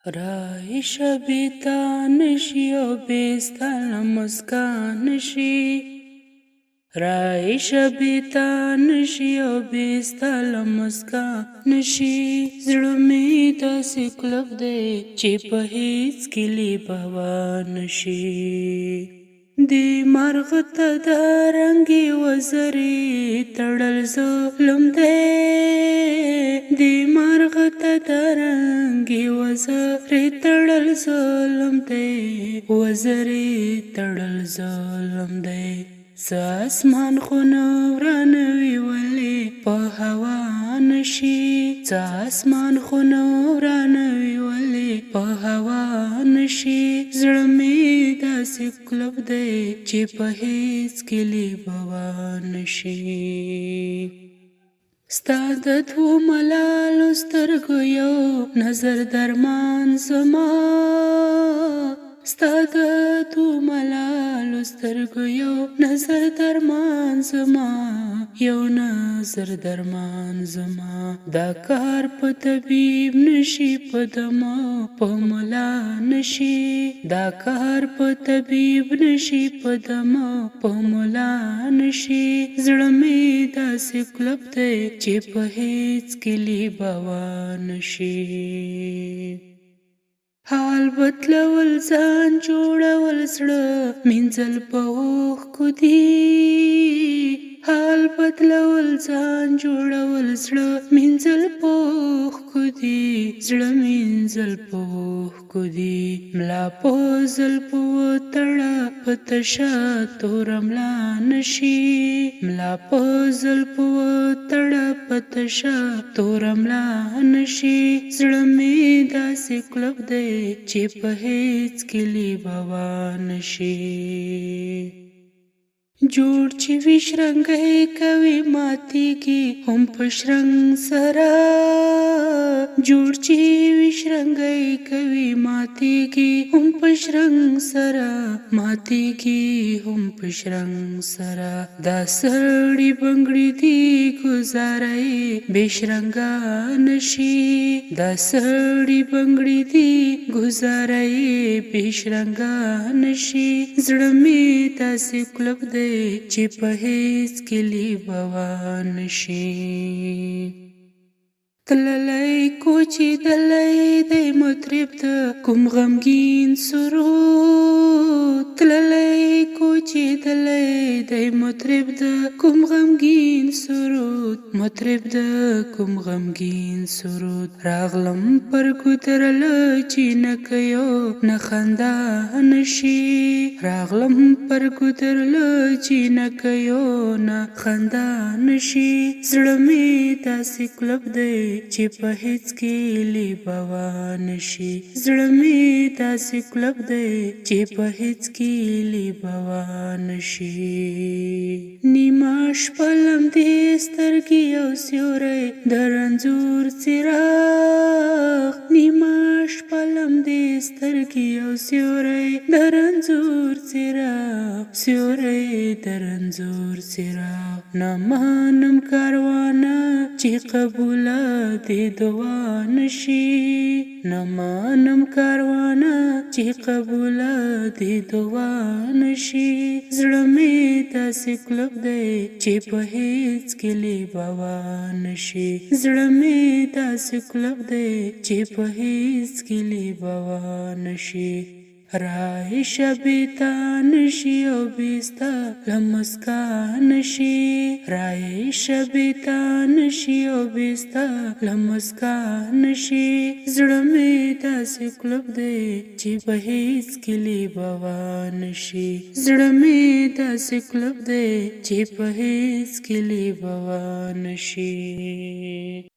راشه بیتا نشی و بیستا مسکان شي راشه بیتا نشی و بیستا مسکان شي زړه مې داسې کلک دی چې په هیڅ کلي بوا نشي دی مرغ ته د رنګي وزرې تړل ظلم دی دی مرغ ته د رنګي وزرې تړل ظلم دی وزرې تړل ظلم دی څه اسمان خو نه ورانوي ولې په هوا نشي څه اسمان خو نه ورانوي ولې په هوا نشي زړه مې داسې کلک دی چې په هیڅ کلي بوا نشي ستا د دوو ملالو سترګو یو نظر درمان زما ستا د دوو ملالو سترګو یو نظر درمان زما یو نظر درمان زما دا کار په طبیب نشي په دمو په ملا نشي دا کار په طبیب نشي په دمو په ملا نشي زړه مې داسې کلک دی چې په هیڅ کلي بوا نشي حال بدلول ځان جوړول زړه مینځل په اوښکو دي حال بدلول ځان جوړول زړه مینځل په اوښکو دي زړه مینځل په اوښکو دي ملا په زلفو وتړه په تشه توره ملا نشي ملا په زلفو وتړه په تشه توره ملا نشي زړه مې داسې کلک دی چې په هیڅ کلي بوا نشي جوړ چې وي شرنګی کوي ماتېږي هم په شرنګ سره جوړ چې وي شرنګی کوي ماتېږي هم په شرنګ سره ماتېږي هم په شرنګ سره دا سړي بنګړي دي ګزاره یې بې شرنګه نشي دا سړي بنګړي دي ګزاره یې بې شرنګه نشي زړه مې داسې کلک دی چې په هیڅ کلي بوا نشي تللی کوچې دلی دی مطرب د کوم غمګین سرود تللی کوچې دلی دی مطرب د کوم غمګین سرود مطرب د کوم غمګین سرود راغلم پر ګودرله چې نه کویو نه خندا نشي راغلم پر ګودرله چې نه کویو نه خندا نشي زړه مې داسې کلک دی چې په هیڅ کلي بوا نشي زړه مې داسې کلک دی چې په هیڅ کلي بوا نشي نیمه شپه لمدې سترګې او سیوری د رنځور څراغ نیمه شپه لمدې سترګې او سیوری د رنځور څراغ سیوری د رنځور څراغ نه منم کاروانه چې قبوله دې دعا نشي نه منم کاروانه چې قبوله دې دعا نشي زړه مې داسې کلک دی چې په هیڅ کلي بوا نشي زړه مې داسې کلک دی چې په هیڅ کلي بوا نشي راشه بیتا نشي او بیستا لمسکا نشي راشه بیتا نشي او بیستا لمسکا نشي زړه مې داسې کلک دی چې په هیڅ کلي بوا نشي زړه مې داسې کلک دی چې په هیڅ کلي بوا نشي